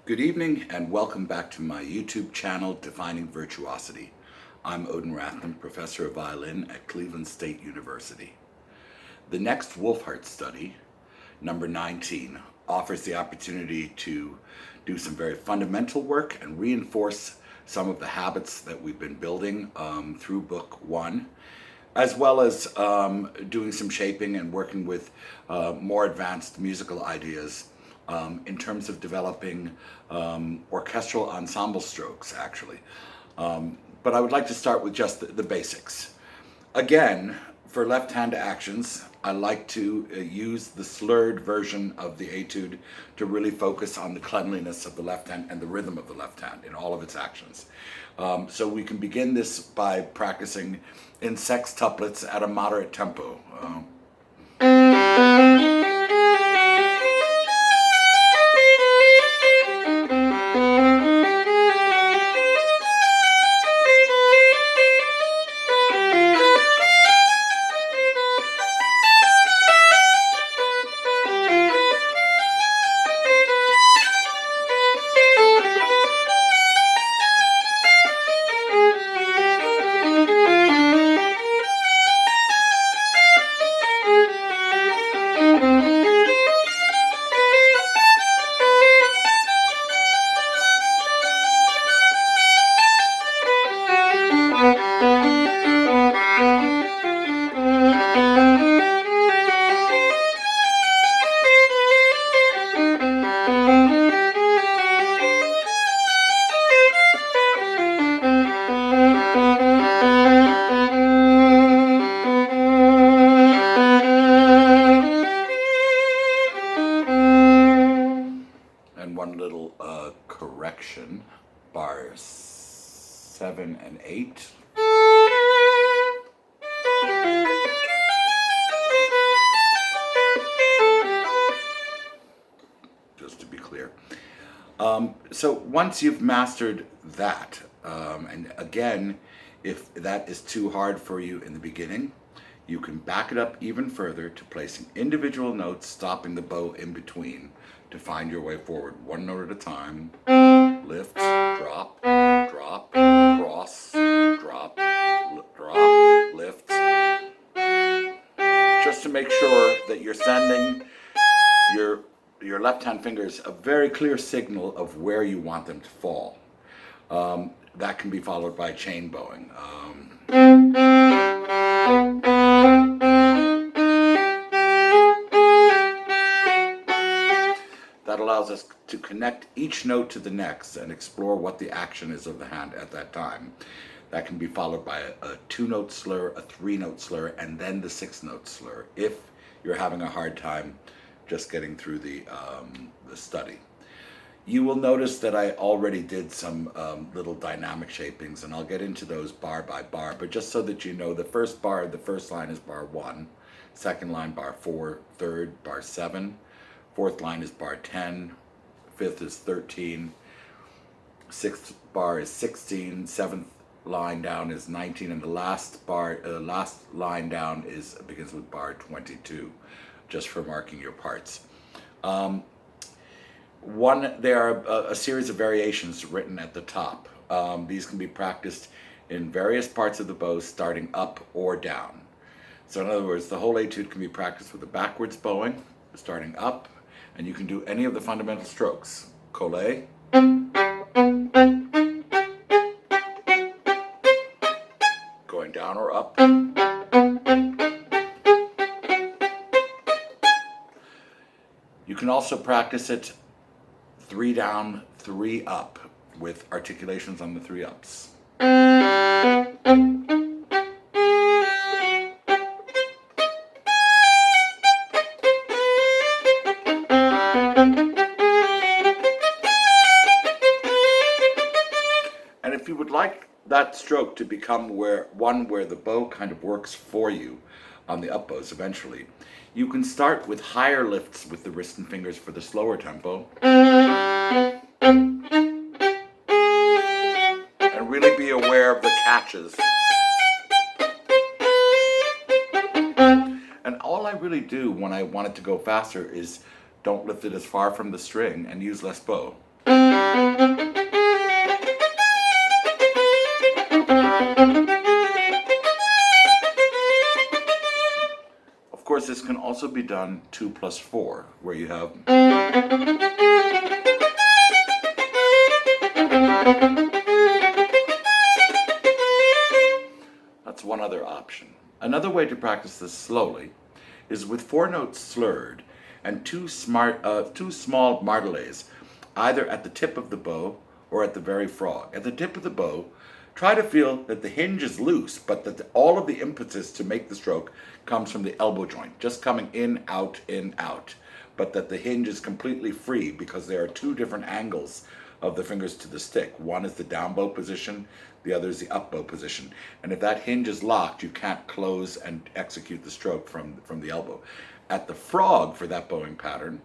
Good evening and welcome back to my YouTube channel, Defining Virtuosity. I'm Odin Rathman, professor of violin at Cleveland State University. The next Wohlfahrt study, number 19, offers the opportunity to do some very fundamental work and reinforce some of the habits that we've been building through book one, as well as doing some shaping and working with more advanced musical ideas in terms of developing orchestral ensemble strokes, actually. But I would like to start with just the basics. Again, for left-hand actions, I like to use the slurred version of the etude to really focus on the cleanliness of the left hand and the rhythm of the left hand in all of its actions. So we can begin this by practicing in sextuplets at a moderate tempo. And one little correction, bars 7 and 8. Just to be clear. So once you've mastered that, and again, if that is too hard for you in the beginning, you can back it up even further to placing individual notes, stopping the bow in between to find your way forward, one note at a time. Lift, drop, drop, cross, drop, drop, lift. Just to make sure that you're sending your left hand fingers a very clear signal of where you want them to fall. That can be followed by chain bowing. That allows us to connect each note to the next and explore what the action is of the hand at that time. That can be followed by a 2-note slur, a 3-note slur, and then the 6-note slur if you're having a hard time just getting through the study. You will notice that I already did some little dynamic shapings, and I'll get into those bar by bar, but just so that you know, the first bar, the first line is bar 1, second line bar 4, third bar 7, fourth line is bar 10, fifth is 13, sixth bar is 16, seventh line down is 19, and the last line down begins with bar 22, just for marking your parts. There are a series of variations written at the top. These can be practiced in various parts of the bow, starting up or down. So in other words, the whole etude can be practiced with a backwards bowing, starting up, and you can do any of the fundamental strokes. Collé, going down or up. You can also practice it 3 down, 3 up, with articulations on the 3 ups. And if you would like that stroke to become one where the bow kind of works for you on the up bows eventually, you can start with higher lifts with the wrist and fingers for the slower tempo, and really be aware of the catches. And all I really do when I want it to go faster is don't lift it as far from the string and use less bow. Of course, this can also be done 2 plus 4, where you have that's one other option. Another way to practice this slowly is with 4 notes slurred and two small martelets, either at the tip of the bow or at the very frog. At the tip of the bow, try to feel that the hinge is loose, but that all of the impetus to make the stroke comes from the elbow joint, just coming in, out, but that the hinge is completely free because there are 2 different angles of the fingers to the stick. One is the down bow position, the other is the up bow position. And if that hinge is locked, you can't close and execute the stroke from the elbow. At the frog, for that bowing pattern,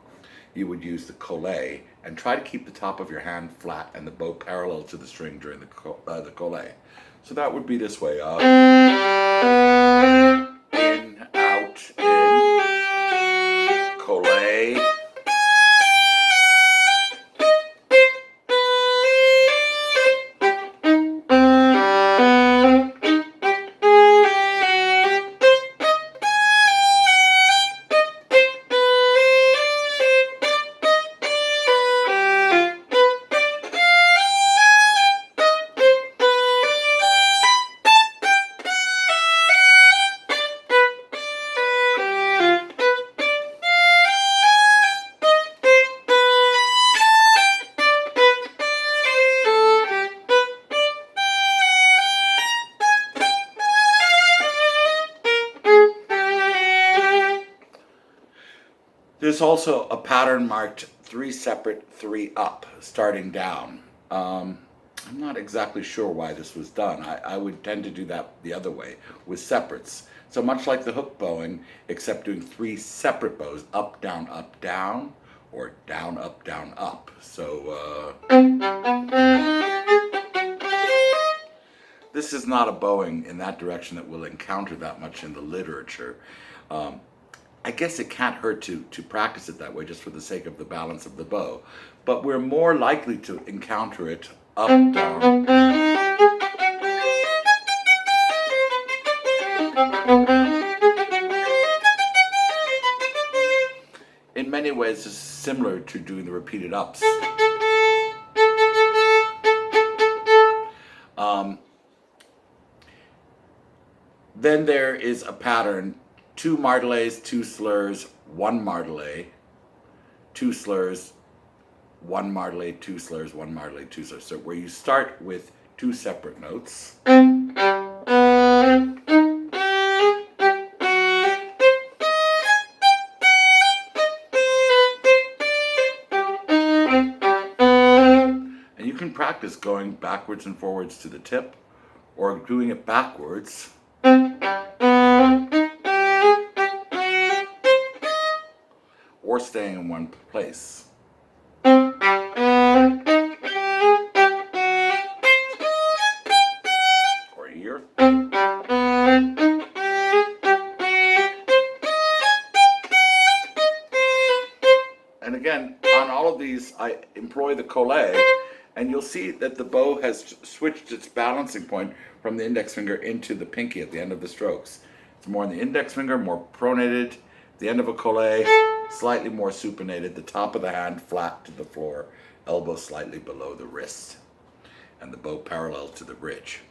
you would use the collet and try to keep the top of your hand flat and the bow parallel to the string during the collet. So that would be this way: in, out, in, collet. There's also a pattern marked 3 separate, 3 up, starting down. I'm not exactly sure why this was done. I would tend to do that the other way, with separates. So much like the hook bowing, except doing 3 separate bows, up, down, or down, up. So, this is not a bowing in that direction that we'll encounter that much in the literature. I guess it can't hurt to practice it that way just for the sake of the balance of the bow. But we're more likely to encounter it up, down. In many ways, it's similar to doing the repeated ups. Then there is a pattern: 2 martelets, 2 slurs, 1 martelet, 2 slurs, 1 martelet, 2 slurs, 1 martelet, 2 slurs. So where you start with 2 separate notes. And you can practice going backwards and forwards to the tip, or doing it backwards. Or staying in one place. Or here. And again, on all of these, I employ the collet, and you'll see that the bow has switched its balancing point from the index finger into the pinky at the end of the strokes. It's more on the index finger, more pronated. The end of a collet, slightly more supinated, the top of the hand flat to the floor, elbow slightly below the wrist, and the bow parallel to the bridge.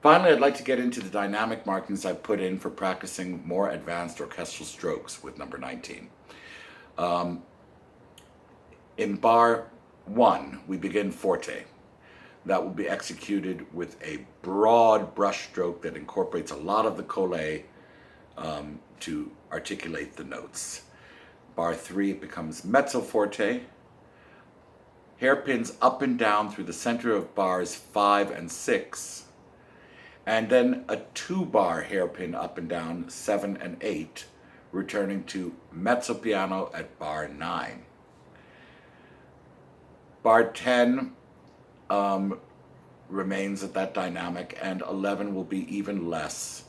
Finally, I'd like to get into the dynamic markings I've put in for practicing more advanced orchestral strokes with number 19. In bar 1, we begin forte. That will be executed with a broad brush stroke that incorporates a lot of the collet to articulate the notes. Bar 3, it becomes mezzo forte. Hairpins up and down through the center of bars 5 and 6. And then a 2-bar hairpin up and down 7 and 8, returning to mezzo piano at bar 9. Bar 10 remains at that dynamic, and 11 will be even less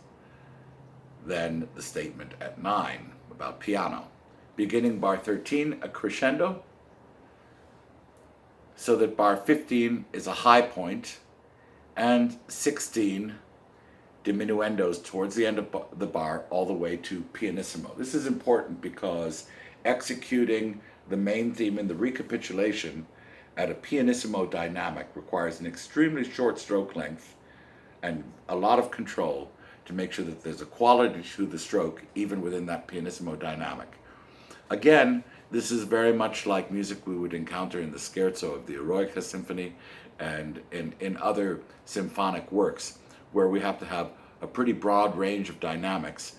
than the statement at 9 about piano. Beginning bar 13, a crescendo, so that bar 15 is a high point and 16 diminuendos towards the end of the bar all the way to pianissimo. This is important because executing the main theme in the recapitulation at a pianissimo dynamic requires an extremely short stroke length and a lot of control to make sure that there's a quality to the stroke even within that pianissimo dynamic. Again, this is very much like music we would encounter in the scherzo of the Eroica Symphony and in other symphonic works, where we have to have a pretty broad range of dynamics,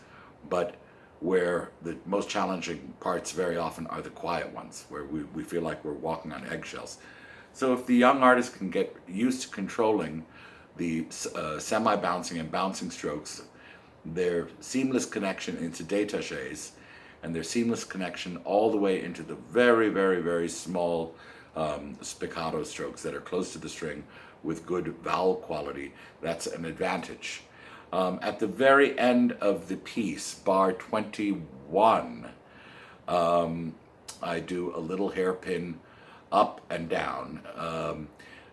but where the most challenging parts very often are the quiet ones, where we feel like we're walking on eggshells. So if the young artist can get used to controlling the semi-bouncing and bouncing strokes, their seamless connection into détachés, and their seamless connection all the way into the very, very, very small spiccato strokes that are close to the string with good vowel quality, that's an advantage. At the very end of the piece, bar 21, I do a little hairpin up and down,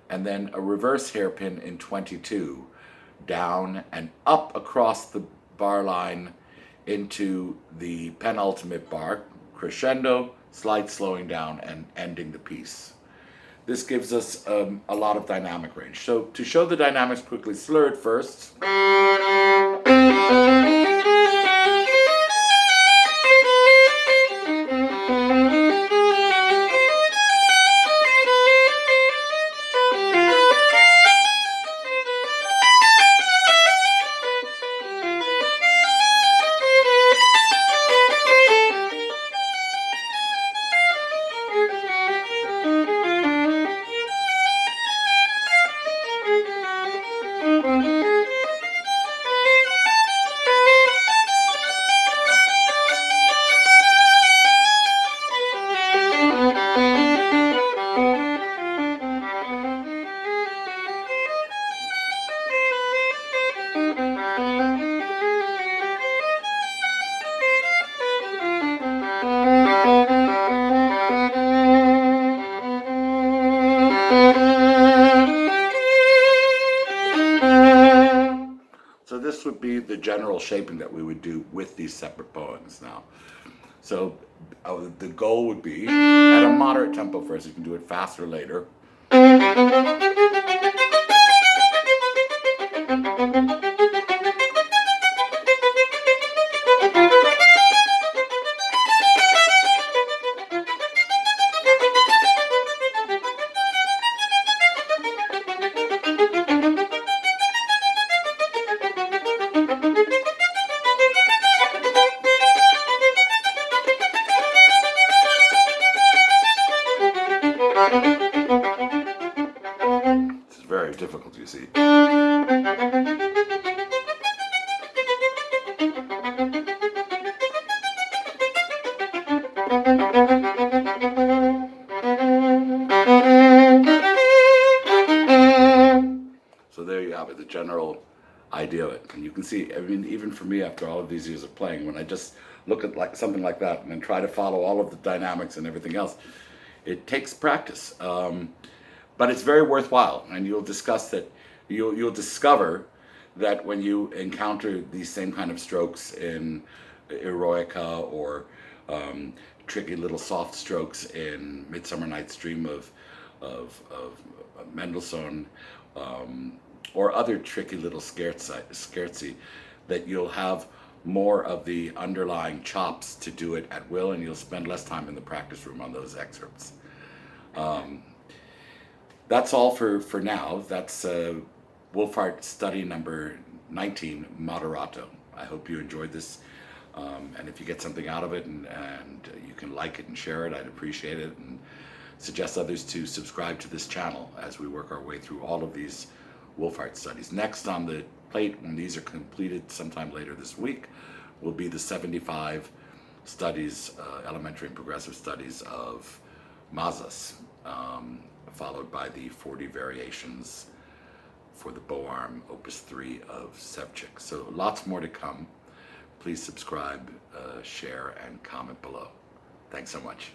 and then a reverse hairpin in 22, down and up across the bar line into the penultimate bar, crescendo, slight slowing down, and ending the piece. This gives us a lot of dynamic range. So to show the dynamics quickly, slurred first. So this would be the general shaping that we would do with these separate poems now. So the goal would be at a moderate tempo first. You can do it faster later. It's very difficult, you see. So there you have it, the general idea of it. And you can see, I mean, even for me, after all of these years of playing, when I just look at like something like that and then try to follow all of the dynamics and everything else, it takes practice. But it's very worthwhile, and you'll discuss that. You'll discover that when you encounter these same kind of strokes in Eroica or tricky little soft strokes in Midsummer Night's Dream of Mendelssohn, or other tricky little scherzi, that you'll have more of the underlying chops to do it at will, and you'll spend less time in the practice room on those excerpts. That's all for now. That's Wohlfahrt study number 19, Moderato. I hope you enjoyed this, and if you get something out of it and you can like it and share it, I'd appreciate it, and suggest others to subscribe to this channel as we work our way through all of these Wohlfahrt studies. Next on the plate, when these are completed sometime later this week, will be the 75 studies, elementary and progressive studies of Mazas, followed by the 40 variations for the bow arm, Opus 3 of Sevcik. So lots more to come. Please subscribe, share, and comment below. Thanks so much.